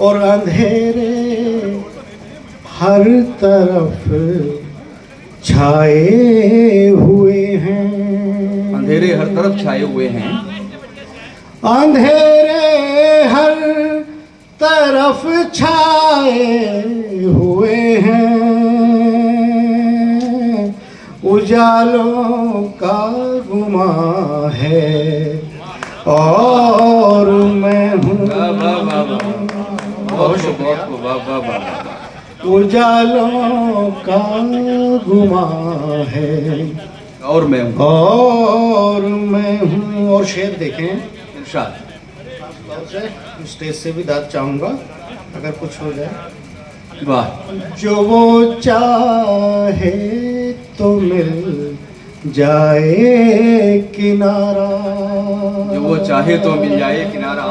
और अंधेरे हर तरफ छाए हुए हैं। अंधेरे हर तरफ छाए हुए हैं। अंधेरे हर तरफ छाए हुए हैं। उजालों का गुमा है और मैं हूँ। उजालों का गुमा है और मैं हूँ। और शेर देखें। इरशाद। स्टेज से भी दाद चाहूंगा अगर कुछ हो जाए। वाह। जो वो चाहे तो मिल जाए किनारा। जो वो चाहे तो मिल जाए किनारा।